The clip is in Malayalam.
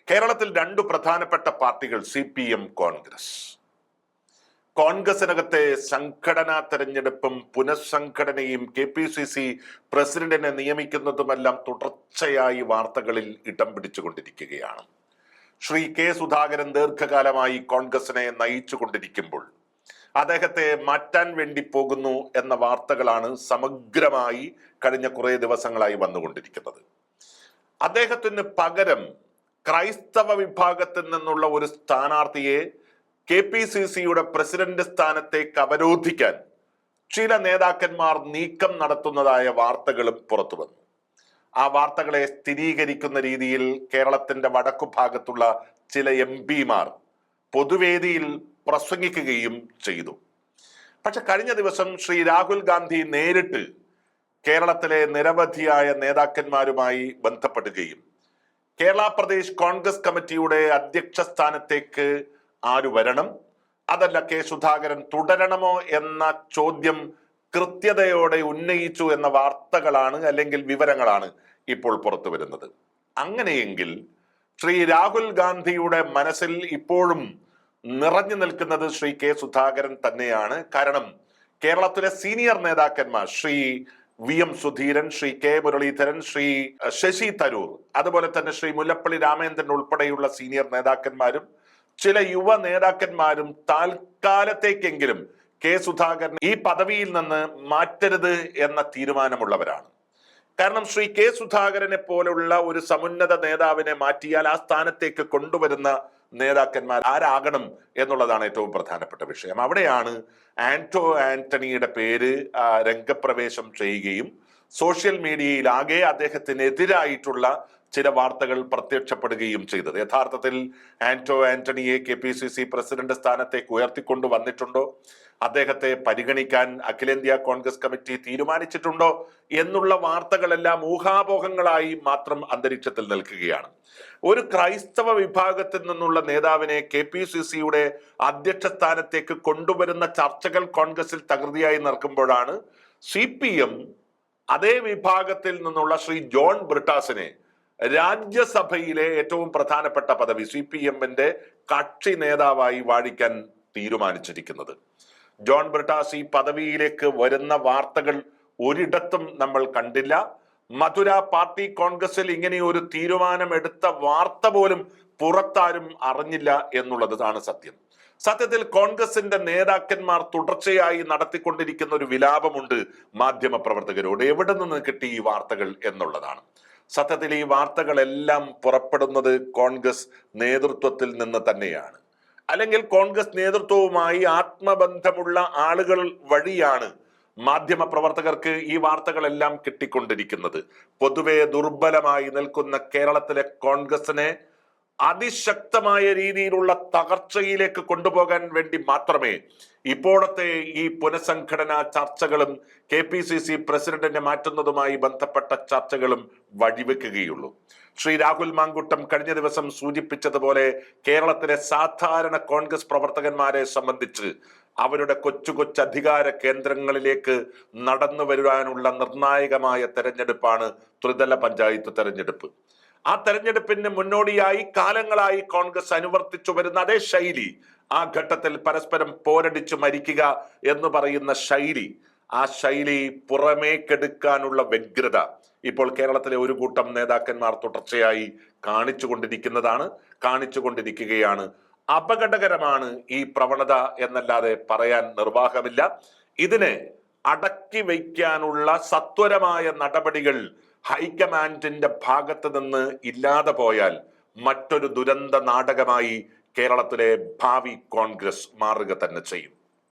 കേരളത്തിൽ രണ്ടു പ്രധാനപ്പെട്ട പാർട്ടികൾ CPM, കോൺഗ്രസ്. കോൺഗ്രസിനകത്തെ സംഘടനാ തെരഞ്ഞെടുപ്പും പുനഃസംഘടനയും KPCC പ്രസിഡന്റിനെ നിയമിക്കുന്നതുമെല്ലാം തുടർച്ചയായി വാർത്തകളിൽ ഇടം പിടിച്ചുകൊണ്ടിരിക്കുകയാണ്. ശ്രീ K. സുധാകരൻ ദീർഘകാലമായി കോൺഗ്രസിനെ നയിച്ചുകൊണ്ടിരിക്കുമ്പോൾ അദ്ദേഹത്തെ മാറ്റാൻ വേണ്ടി പോകുന്നു എന്ന വാർത്തകളാണ് സമഗ്രമായി കഴിഞ്ഞ കുറെ ദിവസങ്ങളായി വന്നുകൊണ്ടിരിക്കുന്നത്. അദ്ദേഹത്തിന് പകരം ക്രൈസ്തവ വിഭാഗത്തിൽ നിന്നുള്ള ഒരു സ്ഥാനാർത്ഥിയെ KPCCയുടെ പ്രസിഡന്റ് സ്ഥാനത്തേക്ക് അവരോധിക്കാൻ ചില നേതാക്കന്മാർ നീക്കം നടത്തുന്നതായ വാർത്തകളും പുറത്തു വന്നു. ആ വാർത്തകളെ സ്ഥിരീകരിക്കുന്ന രീതിയിൽ കേരളത്തിന്റെ വടക്കു ഭാഗത്തുള്ള ചില MP-മാർ പൊതുവേദിയിൽ പ്രസംഗിക്കുകയും ചെയ്തു. പക്ഷെ കഴിഞ്ഞ ദിവസം ശ്രീ രാഹുൽ ഗാന്ധി നേരിട്ട് കേരളത്തിലെ നിരവധിയായ നേതാക്കന്മാരുമായി ബന്ധപ്പെടുകയും കേരള പ്രദേശ് കോൺഗ്രസ് കമ്മിറ്റിയുടെ അധ്യക്ഷ സ്ഥാനത്തേക്ക് ആര് വരണം, അതല്ല K. സുധാകരൻ തുടരണമോ എന്ന ചോദ്യം കൃത്യതയോടെ ഉന്നയിച്ചു എന്ന വാർത്തകളാണ് അല്ലെങ്കിൽ വിവരങ്ങളാണ് ഇപ്പോൾ പുറത്തു വരുന്നത്. അങ്ങനെയെങ്കിൽ ശ്രീ രാഹുൽ ഗാന്ധിയുടെ മനസ്സിൽ ഇപ്പോഴും നിറഞ്ഞു നിൽക്കുന്നത് ശ്രീ K. സുധാകരൻ തന്നെയാണ്. കാരണം കേരളത്തിലെ സീനിയർ നേതാക്കന്മാർ ശ്രീ VM സുധീരൻ, ശ്രീ K. മുരളീധരൻ, ശ്രീ ശശി തരൂർ, അതുപോലെ തന്നെ ശ്രീ മുല്ലപ്പള്ളി രാമചന്ദ്രൻ ഉൾപ്പെടെയുള്ള സീനിയർ നേതാക്കന്മാരും ചില യുവ നേതാക്കന്മാരും താൽക്കാലത്തേക്കെങ്കിലും K. സുധാകരൻ ഈ പദവിയിൽ നിന്ന് മാറ്റരുത് എന്ന തീരുമാനമുള്ളവരാണ്. കാരണം ശ്രീ K. സുധാകരനെ പോലുള്ള ഒരു സമുന്നത നേതാവിനെ മാറ്റിയാൽ ആ സ്ഥാനത്തേക്ക് കൊണ്ടുവരുന്ന നേതാക്കന്മാർ ആരാകണം എന്നുള്ളതാണ് ഏറ്റവും പ്രധാനപ്പെട്ട വിഷയം. അവിടെയാണ് ആന്റോ ആന്റണിയുടെ പേര് രംഗപ്രവേശം ചെയ്യുകയും സോഷ്യൽ മീഡിയയിൽ ആകെ അദ്ദേഹത്തിനെതിരായിട്ടുള്ള ചില വാർത്തകൾ പ്രത്യക്ഷപ്പെടുകയും ചെയ്തത്. യഥാർത്ഥത്തിൽ ആന്റോ ആന്റണിയെ KPCC പ്രസിഡന്റ് സ്ഥാനത്തേക്ക് ഉയർത്തിക്കൊണ്ടു വന്നിട്ടുണ്ടോ, അദ്ദേഹത്തെ പരിഗണിക്കാൻ അഖിലേന്ത്യാ കോൺഗ്രസ് കമ്മിറ്റി തീരുമാനിച്ചിട്ടുണ്ടോ എന്നുള്ള വാർത്തകളെല്ലാം ഊഹാപോഹങ്ങളായി മാത്രം അന്തരീക്ഷത്തിൽ നിൽക്കുകയാണ്. ഒരു ക്രൈസ്തവ വിഭാഗത്തിൽ നിന്നുള്ള നേതാവിനെ KPCCയുടെ അധ്യക്ഷ സ്ഥാനത്തേക്ക് കൊണ്ടുവരുന്ന ചർച്ചകൾ കോൺഗ്രസിൽ തകൃതിയായി നടക്കുമ്പോഴാണ് CPM അതേ വിഭാഗത്തിൽ നിന്നുള്ള ശ്രീ ജോൺ ബ്രിട്ടാസിനെ രാജ്യസഭയിലെ ഏറ്റവും പ്രധാനപ്പെട്ട പദവി CPM-ന്റെ കക്ഷി നേതാവായി വാഴിക്കാൻ തീരുമാനിച്ചിരിക്കുന്നത്. ജോൺ ബ്രിട്ടാസ് ഈ പദവിയിലേക്ക് വരുന്ന വാർത്തകൾ ഒരിടത്തും നമ്മൾ കണ്ടില്ല. മധുര പാർട്ടി കോൺഗ്രസിൽ ഇങ്ങനെ ഒരു തീരുമാനമെടുത്ത വാർത്ത പോലും പുറത്താരും അറിഞ്ഞില്ല എന്നുള്ളതാണ് സത്യം. സത്യത്തിൽ കോൺഗ്രസിന്റെ നേതാക്കന്മാർ തുടർച്ചയായി നടത്തിക്കൊണ്ടിരിക്കുന്ന ഒരു വിലാപമുണ്ട് മാധ്യമ പ്രവർത്തകരോട്. എവിടെ നിന്ന് കിട്ടി ഈ വാർത്തകൾ എന്നുള്ളതാണ്. സത്യത്തിൽ ഈ വാർത്തകളെല്ലാം പുറപ്പെടുന്നത് കോൺഗ്രസ് നേതൃത്വത്തിൽ നിന്ന് തന്നെയാണ്. അല്ലെങ്കിൽ കോൺഗ്രസ് നേതൃത്വവുമായി ആത്മബന്ധമുള്ള ആളുകൾ വഴിയാണ് മാധ്യമ പ്രവർത്തകർക്ക് ഈ വാർത്തകളെല്ലാം കിട്ടിക്കൊണ്ടിരിക്കുന്നത്. പൊതുവെ ദുർബലമായി നിൽക്കുന്ന കേരളത്തിലെ കോൺഗ്രസിനെ അതിശക്തമായ രീതിയിലുള്ള തകർച്ചയിലേക്ക് കൊണ്ടുപോകാൻ വേണ്ടി മാത്രമേ ഇപ്പോഴത്തെ ഈ പുനഃസംഘടനാ ചർച്ചകളും KPCC പ്രസിഡന്റിനെ മാറ്റുന്നതുമായി ബന്ധപ്പെട്ട ചർച്ചകളും വഴിവെക്കുകയുള്ളൂ. ശ്രീ രാഹുൽ മാങ്കൂട്ടം കഴിഞ്ഞ ദിവസം സൂചിപ്പിച്ചതുപോലെ കേരളത്തിലെ സാധാരണ കോൺഗ്രസ് പ്രവർത്തകന്മാരെ സംബന്ധിച്ച് അവരുടെ കൊച്ചു കൊച്ചു അധികാര കേന്ദ്രങ്ങളിലേക്ക് നടന്നു വരുവാനുള്ള നിർണായകമായ തെരഞ്ഞെടുപ്പാണ് ത്രിതല പഞ്ചായത്ത് തെരഞ്ഞെടുപ്പ്. ആ തെരഞ്ഞെടുപ്പിന് മുന്നോടിയായി കാലങ്ങളായി കോൺഗ്രസ് അനുവർത്തിച്ചു വരുന്ന അതേ ശൈലി, ആ ഘട്ടത്തിൽ പരസ്പരം പോരടിച്ചു മരിക്കുക എന്ന് പറയുന്ന ശൈലി, ആ ശൈലി പുറമേക്കെടുക്കാനുള്ള വ്യഗ്രത ഇപ്പോൾ കേരളത്തിലെ ഒരു കൂട്ടം നേതാക്കന്മാർ തുടർച്ചയായി കാണിച്ചുകൊണ്ടിരിക്കുകയാണ്. അപകടകരമാണ് ഈ പ്രവണത എന്നല്ലാതെ പറയാൻ നിർവാഹമില്ല. ഇതിനെ അടക്കി വയ്ക്കാനുള്ള സത്വരമായ നടപടികൾ ഹൈക്കമാൻഡിന്റെ ഭാഗത്ത് നിന്ന് ഇല്ലാതെ പോയാൽ മറ്റൊരു ദുരന്ത നാടകമായി കേരളത്തിലെ ഭാവി കോൺഗ്രസ് മാറുക തന്നെ ചെയ്യും.